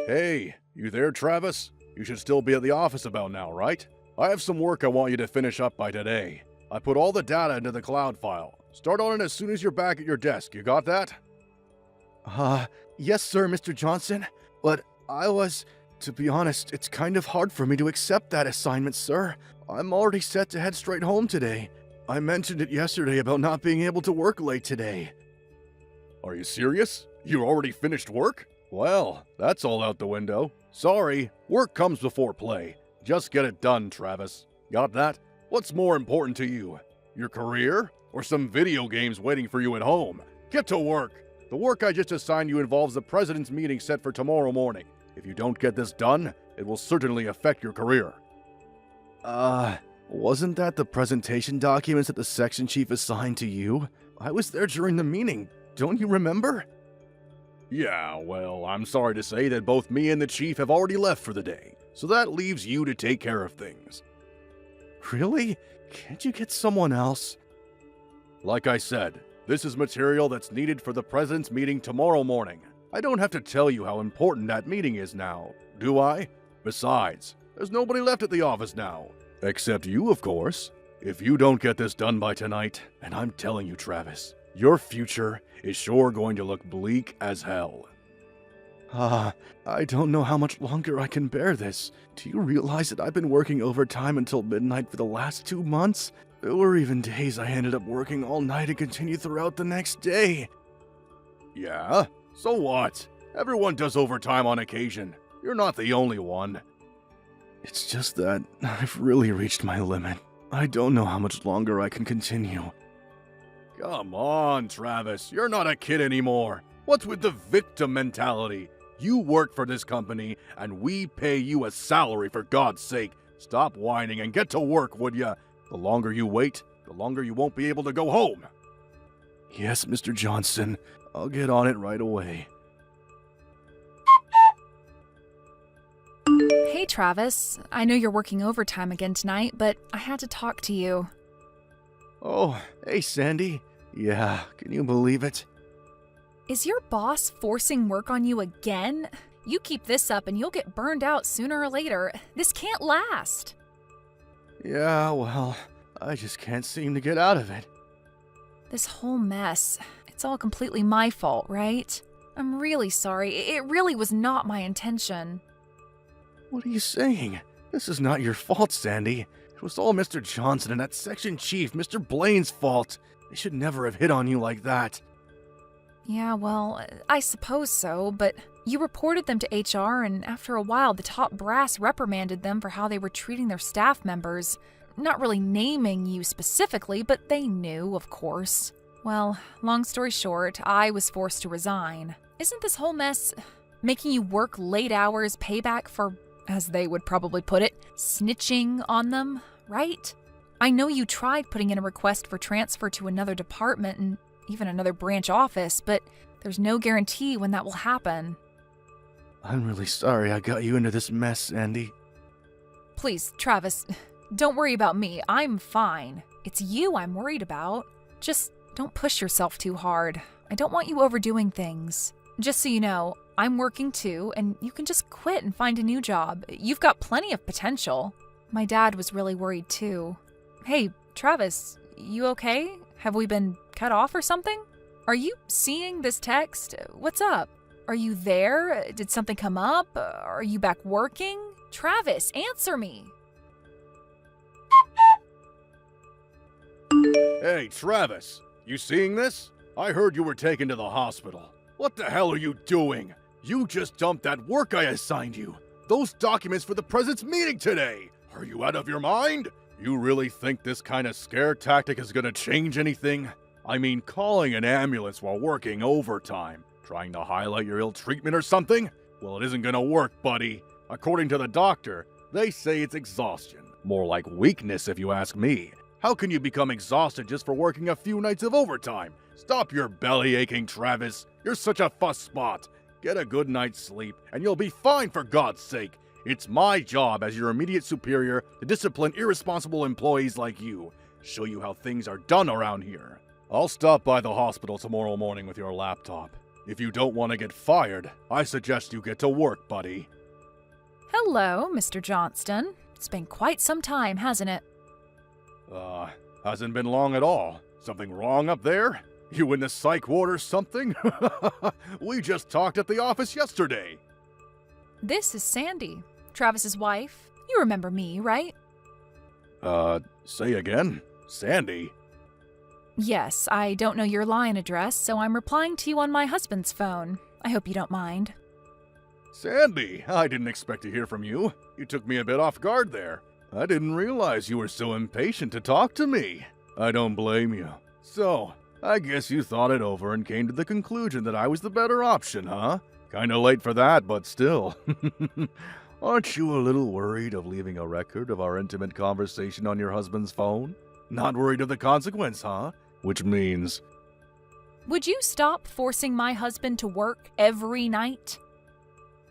Hey, you there, Travis? You should still be at the office about now, right? I have some work I want you to finish up by today. I put all the data into the cloud file. Start on it as soon as you're back at your desk. You got that? Yes, sir, Mr. Johnson. But to be honest, it's kind of hard for me to accept that assignment, sir. I'm already set to head straight home today. I mentioned it yesterday about not being able to work late today. Are you serious? You already finished work? Well, that's all out the window. Sorry, work comes before play. Just get it done, Travis. Got that? What's more important to you? Your career? Or some video games waiting for you at home? Get to work! The work I just assigned you involves the president's meeting set for tomorrow morning. If you don't get this done, it will certainly affect your career. Wasn't that the presentation documents that the section chief assigned to you? I was there during the meeting. Don't you remember? Yeah, well, I'm sorry to say that both me and the chief have already left for the day, so that leaves you to take care of things. Really? Can't you get someone else? Like I said, this is material that's needed for the president's meeting tomorrow morning. I don't have to tell you how important that meeting is now, do I? Besides, there's nobody left at the office now. Except you, of course. If you don't get this done by tonight, and I'm telling you, Travis, your future is sure going to look bleak as hell. I don't know how much longer I can bear this. Do you realize that I've been working overtime until midnight for the last 2 months? There were even days I ended up working all night and continued throughout the next day. Yeah? So what? Everyone does overtime on occasion. You're not the only one. It's just that I've really reached my limit. I don't know how much longer I can continue. Come on, Travis. You're not a kid anymore. What's with the victim mentality? You work for this company, and we pay you a salary, for God's sake. Stop whining and get to work, would ya? The longer you wait, the longer you won't be able to go home. Yes, Mr. Johnson. I'll get on it right away. Hey, Travis. I know you're working overtime again tonight, but I had to talk to you. Oh, hey, Sandy. Yeah, can you believe it? Is your boss forcing work on you again? You keep this up and you'll get burned out sooner or later. This can't last. Yeah, well, I just can't seem to get out of it. This whole mess, it's all completely my fault, right? I'm really sorry. It really was not my intention. What are you saying? This is not your fault, Sandy. It was all Mr. Johnson and that section chief, Mr. Blaine's fault. They should never have hit on you like that. Yeah, well, I suppose so, but you reported them to HR, and after a while, the top brass reprimanded them for how they were treating their staff members. Not really naming you specifically, but they knew, of course. Well, long story short, I was forced to resign. Isn't this whole mess making you work late hours payback for, as they would probably put it, snitching on them, right? I know you tried putting in a request for transfer to another department and even another branch office, but there's no guarantee when that will happen. I'm really sorry I got you into this mess, Sandy. Please, Travis, don't worry about me. I'm fine. It's you I'm worried about. Just don't push yourself too hard. I don't want you overdoing things. Just so you know, I'm working too, and you can just quit and find a new job. You've got plenty of potential. My dad was really worried too. Hey, Travis, you okay? Have we been cut off or something? Are you seeing this text? What's up? Are you there? Did something come up? Are you back working? Travis, answer me. Hey, Travis, you seeing this? I heard you were taken to the hospital. What the hell are you doing? You just dumped that work I assigned you. Those documents for the president's meeting today. Are you out of your mind? You really think this kind of scare tactic is gonna change anything? I mean, calling an ambulance while working overtime. Trying to highlight your ill treatment or something? Well, it isn't gonna work, buddy. According to the doctor, they say it's exhaustion. More like weakness, if you ask me. How can you become exhausted just for working a few nights of overtime? Stop your belly aching, Travis. You're such a fuss spot. Get a good night's sleep, and you'll be fine, for God's sake. It's my job as your immediate superior to discipline irresponsible employees like you. Show you how things are done around here. I'll stop by the hospital tomorrow morning with your laptop. If you don't want to get fired, I suggest you get to work, buddy. Hello, Mr. Johnston. It's been quite some time, hasn't it? Hasn't been long at all. Something wrong up there? You in the psych ward or something? We just talked at the office yesterday. This is Sandy, Travis's wife. You remember me, right? Say again? Sandy? Yes, I don't know your line address, so I'm replying to you on my husband's phone. I hope you don't mind. Sandy, I didn't expect to hear from you. You took me a bit off guard there. I didn't realize you were so impatient to talk to me. I don't blame you. So, I guess you thought it over and came to the conclusion that I was the better option, huh? Kinda late for that, but still. Aren't you a little worried of leaving a record of our intimate conversation on your husband's phone? Not worried of the consequence, huh? Which means... Would you stop forcing my husband to work every night?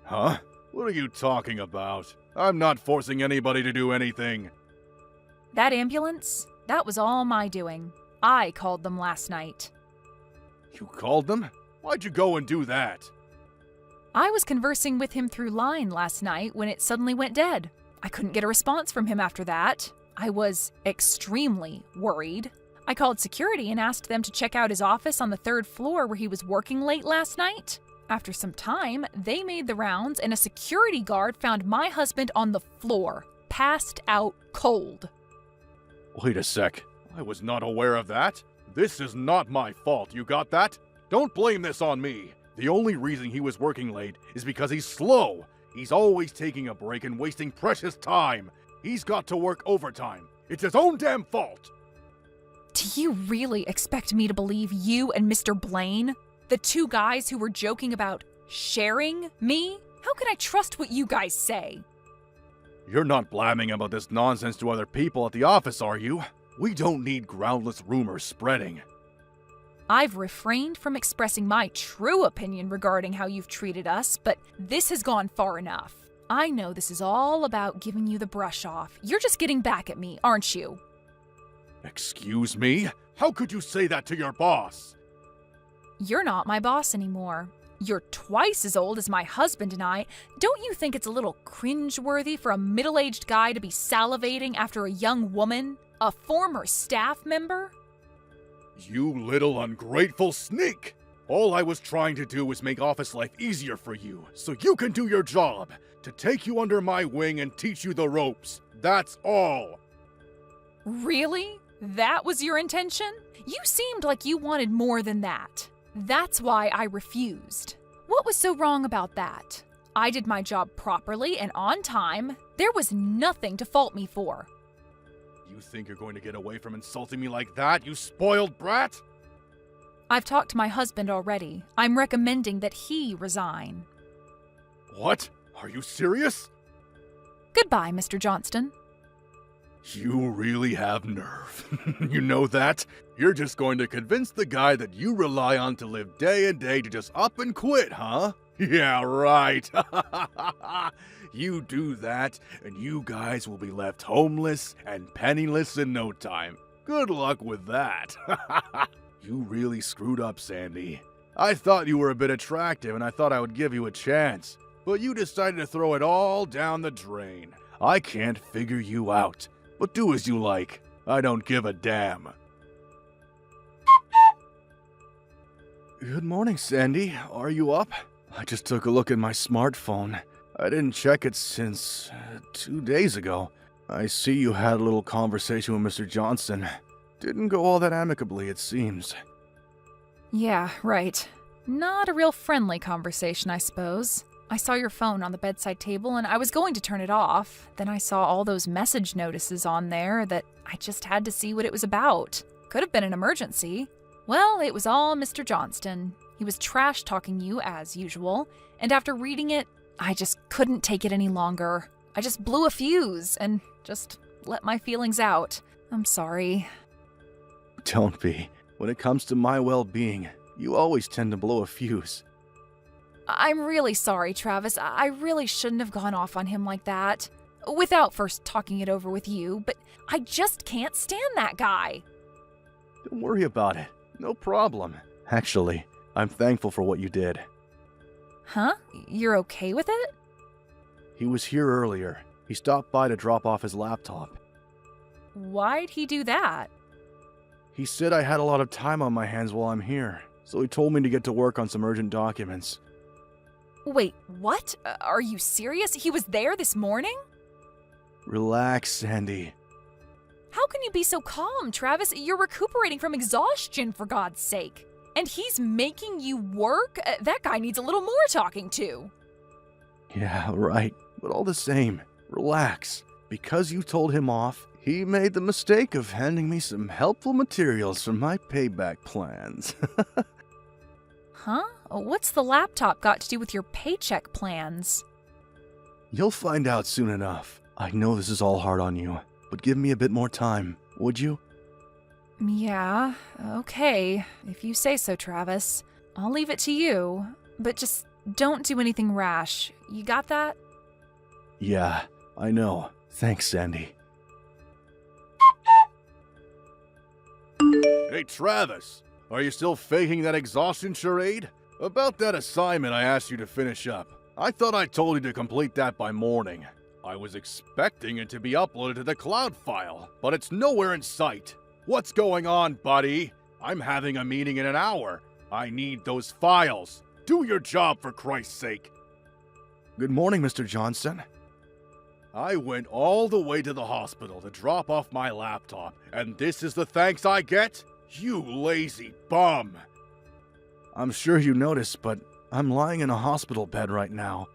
Huh? What are you talking about? I'm not forcing anybody to do anything. That ambulance? That was all my doing. I called them last night. You called them? Why'd you go and do that? I was conversing with him through line last night when it suddenly went dead. I couldn't get a response from him after that. I was extremely worried. I called security and asked them to check out his office on the 3rd floor where he was working late last night. After some time, they made the rounds and a security guard found my husband on the floor, passed out cold. Wait a sec. I was not aware of that. This is not my fault, you got that? Don't blame this on me. The only reason he was working late is because he's slow. He's always taking a break and wasting precious time. He's got to work overtime. It's his own damn fault. Do you really expect me to believe you and Mr. Blaine? The two guys who were joking about sharing me? How can I trust what you guys say? You're not blabbing about this nonsense to other people at the office, are you? We don't need groundless rumors spreading. I've refrained from expressing my true opinion regarding how you've treated us, but this has gone far enough. I know this is all about giving you the brush off. You're just getting back at me, aren't you? Excuse me? How could you say that to your boss? You're not my boss anymore. You're twice as old as my husband and I. Don't you think it's a little cringeworthy for a middle-aged guy to be salivating after a young woman? A former staff member? You little ungrateful sneak! All I was trying to do was make office life easier for you, so you can do your job. To take you under my wing and teach you the ropes. That's all. Really? That was your intention? You seemed like you wanted more than that. That's why I refused. What was so wrong about that? I did my job properly and on time. There was nothing to fault me for. You think you're going to get away from insulting me like that, you spoiled brat? I've talked to my husband already. I'm recommending that he resign. What? Are you serious? Goodbye, Mr. Johnston. You really have nerve. You know that? You're just going to convince the guy that you rely on to live day and day to just up and quit, huh? Yeah, right. You do that, and you guys will be left homeless and penniless in no time. Good luck with that. You really screwed up, Sandy. I thought you were a bit attractive, and I thought I would give you a chance. But you decided to throw it all down the drain. I can't figure you out. But do as you like. I don't give a damn. Good morning, Sandy. Are you up? I just took a look at my smartphone. I didn't check it since 2 days ago. I see you had a little conversation with Mr. Johnson. Didn't go all that amicably, it seems. Yeah, right. Not a real friendly conversation, I suppose. I saw your phone on the bedside table and I was going to turn it off. Then I saw all those message notices on there that I just had to see what it was about. Could have been an emergency. Well, it was all Mr. Johnston. He was trash-talking you as usual, and after reading it, I just couldn't take it any longer. I just blew a fuse and just let my feelings out. I'm sorry. Don't be. When it comes to my well-being, you always tend to blow a fuse. I'm really sorry, Travis. I really shouldn't have gone off on him like that. Without first talking it over with you, but I just can't stand that guy. Don't worry about it. No problem. Actually, I'm thankful for what you did. Huh? You're okay with it? He was here earlier. He stopped by to drop off his laptop. Why'd he do that? He said I had a lot of time on my hands while I'm here, so he told me to get to work on some urgent documents. Wait, what? Are you serious? He was there this morning? Relax, Sandy. How can you be so calm, Travis? You're recuperating from exhaustion, for God's sake. And he's making you work? That guy needs a little more talking to. Yeah, right. But all the same, relax. Because you told him off, he made the mistake of handing me some helpful materials for my payback plans. Huh? What's the laptop got to do with your paycheck plans? You'll find out soon enough. I know this is all hard on you, but give me a bit more time, would you? Yeah, okay. If you say so, Travis. I'll leave it to you. But just don't do anything rash. You got that? Yeah, I know. Thanks, Sandy. Hey, Travis, are you still faking that exhaustion charade? About that assignment I asked you to finish up. I thought I told you to complete that by morning. I was expecting it to be uploaded to the cloud file, but it's nowhere in sight. What's going on, buddy? I'm having a meeting in an hour. I need those files. Do your job, for Christ's sake. Good morning, Mr. Johnson. I went all the way to the hospital to drop off my laptop, and this is the thanks I get? You lazy bum. I'm sure you noticed, but I'm lying in a hospital bed right now.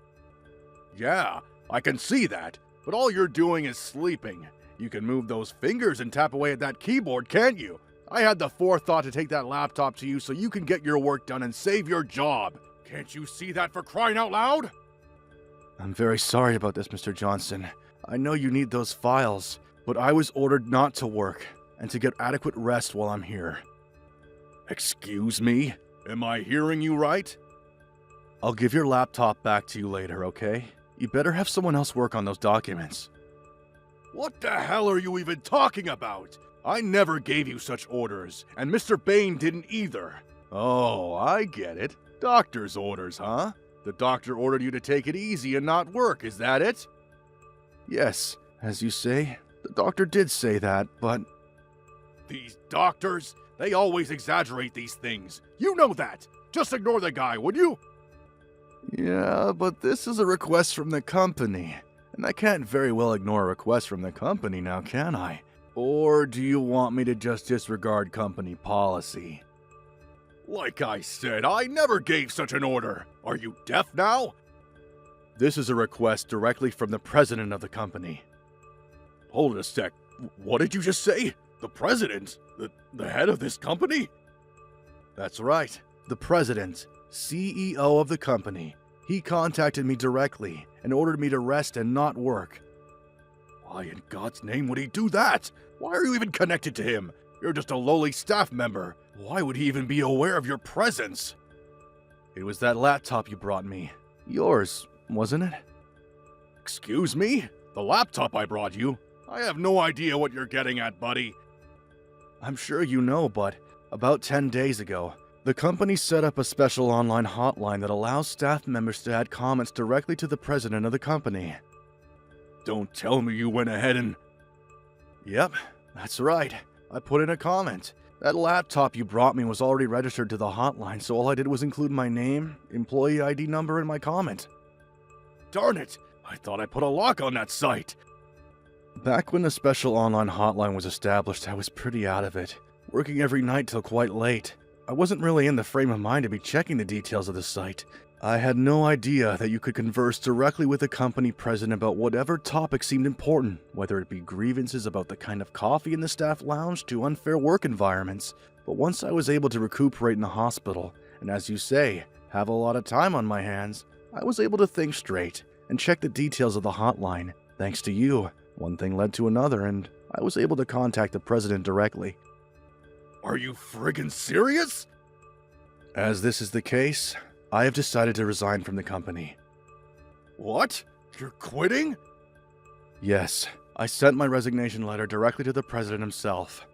Yeah, I can see that, but all you're doing is sleeping. You can move those fingers and tap away at that keyboard, can't you? I had the forethought to take that laptop to you so you can get your work done and save your job. Can't you see that, for crying out loud? I'm very sorry about this, Mr. Johnson. I know you need those files, but I was ordered not to work and to get adequate rest while I'm here. Excuse me? Am I hearing you right? I'll give your laptop back to you later, okay? You better have someone else work on those documents. What the hell are you even talking about? I never gave you such orders, and Mr. Bain didn't either. Oh, I get it. Doctor's orders, huh? The doctor ordered you to take it easy and not work, is that it? Yes, as you say, the doctor did say that, but... These doctors, they always exaggerate these things. You know that. Just ignore the guy, would you? Yeah, but this is a request from the company, and I can't very well ignore a request from the company now, can I? Or do you want me to just disregard company policy? Like I said, I never gave such an order. Are you deaf now? This is a request directly from the president of the company. Hold it a sec. What did you just say? The president? The head of this company? That's right. The president, CEO of the company. He contacted me directly and ordered me to rest and not work. Why in God's name would he do that? Why are you even connected to him? You're just a lowly staff member. Why would he even be aware of your presence? It was that laptop you brought me. Yours, wasn't it? Excuse me? The laptop I brought you? I have no idea what you're getting at, buddy. I'm sure you know, but about 10 days ago, the company set up a special online hotline that allows staff members to add comments directly to the president of the company. Don't tell me you went ahead and... Yep, that's right. I put in a comment. That laptop you brought me was already registered to the hotline, so all I did was include my name, employee ID number, and my comment. Darn it! I thought I put a lock on that site. Back when the special online hotline was established, I was pretty out of it, working every night till quite late. I wasn't really in the frame of mind to be checking the details of the site. I had no idea that you could converse directly with the company president about whatever topic seemed important, whether it be grievances about the kind of coffee in the staff lounge to unfair work environments. But once I was able to recuperate in the hospital, and as you say, have a lot of time on my hands, I was able to think straight and check the details of the hotline. Thanks to you, one thing led to another, and I was able to contact the president directly. Are you friggin' serious? As this is the case, I have decided to resign from the company. What? You're quitting? Yes, I sent my resignation letter directly to the president himself.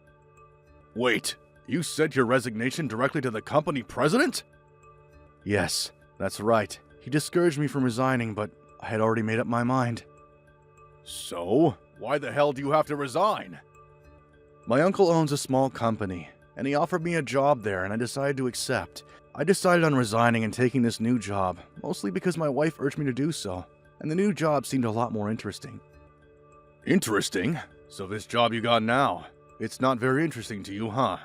Wait, you sent your resignation directly to the company president? Yes, that's right. He discouraged me from resigning, but I had already made up my mind. So, why the hell do you have to resign? My uncle owns a small company, and he offered me a job there, and I decided to accept. I decided on resigning and taking this new job, mostly because my wife urged me to do so, and the new job seemed a lot more interesting. Interesting? So this job you got now, it's not very interesting to you, huh?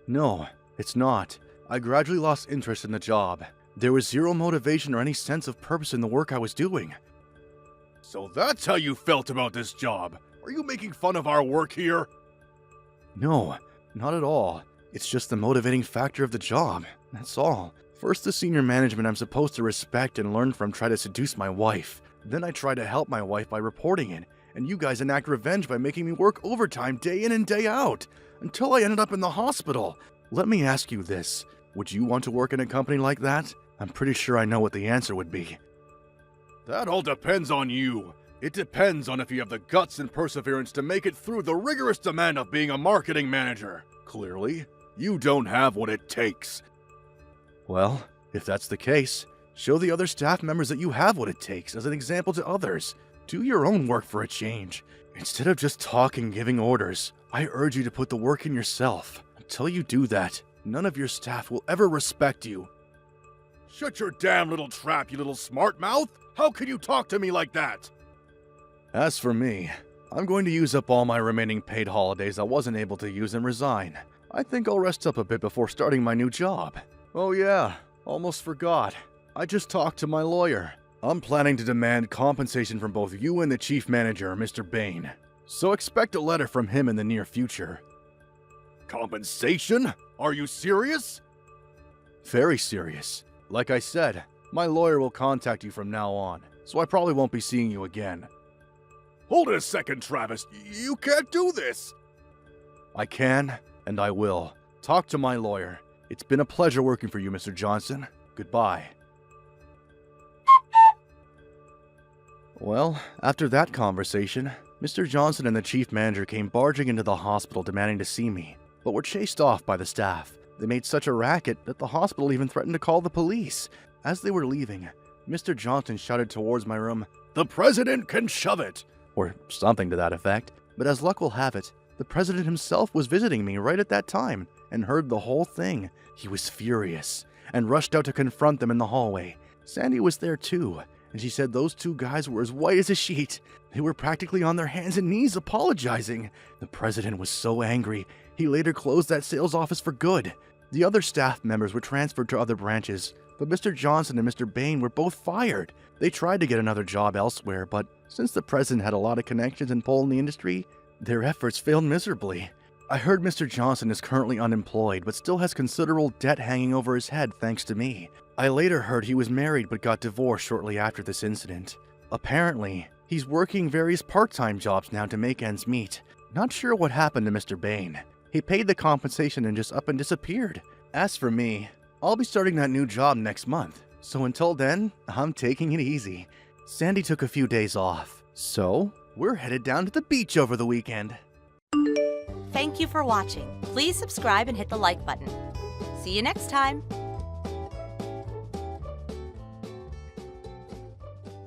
No, it's not. I gradually lost interest in the job. There was zero motivation or any sense of purpose in the work I was doing. So that's how you felt about this job? Are you making fun of our work here? No, not at all. It's just the motivating factor of the job, that's all. First, the senior management I'm supposed to respect and learn from try to seduce my wife. Then I try to help my wife by reporting it, and you guys enact revenge by making me work overtime day in and day out, until I ended up in the hospital. Let me ask you this. Would you want to work in a company like that? I'm pretty sure I know what the answer would be. That all depends on you. It depends on if you have the guts and perseverance to make it through the rigorous demand of being a marketing manager. Clearly, you don't have what it takes. Well, if that's the case, show the other staff members that you have what it takes as an example to others. Do your own work for a change. Instead of just talking, giving orders, I urge you to put the work in yourself. Until you do that, none of your staff will ever respect you. Shut your damn little trap, you little smart mouth! How can you talk to me like that? As for me, I'm going to use up all my remaining paid holidays I wasn't able to use and resign. I think I'll rest up a bit before starting my new job. Oh yeah, almost forgot. I just talked to my lawyer. I'm planning to demand compensation from both you and the chief manager, Mr. Bain. So expect a letter from him in the near future. Compensation? Are you serious? Very serious. Like I said, my lawyer will contact you from now on, so I probably won't be seeing you again. Hold it a second, Travis. You can't do this! I can, and I will. Talk to my lawyer. It's been a pleasure working for you, Mr. Johnson. Goodbye. Well, after that conversation, Mr. Johnson and the chief manager came barging into the hospital demanding to see me, but were chased off by the staff. They made such a racket that the hospital even threatened to call the police. As they were leaving, Mr. Johnson shouted towards my room, "The president can shove it!" or something to that effect. But as luck will have it, the president himself was visiting me right at that time and heard the whole thing. He was furious and rushed out to confront them in the hallway. Sandy was there too, and she said those two guys were as white as a sheet. They were practically on their hands and knees apologizing. The president was so angry, he later closed that sales office for good. The other staff members were transferred to other branches, but Mr. Johnson and Mr. Bain were both fired. They tried to get another job elsewhere, but since the president had a lot of connections and pull in the industry, their efforts failed miserably. I heard Mr. Johnson is currently unemployed, but still has considerable debt hanging over his head thanks to me. I later heard he was married but got divorced shortly after this incident. Apparently, he's working various part-time jobs now to make ends meet. Not sure what happened to Mr. Bain. He paid the compensation and just up and disappeared. As for me, I'll be starting that new job next month, so until then, I'm taking it easy. Sandy took a few days off, so we're headed down to the beach over the weekend. Thank you for watching. Please subscribe and hit the like button. See you next time.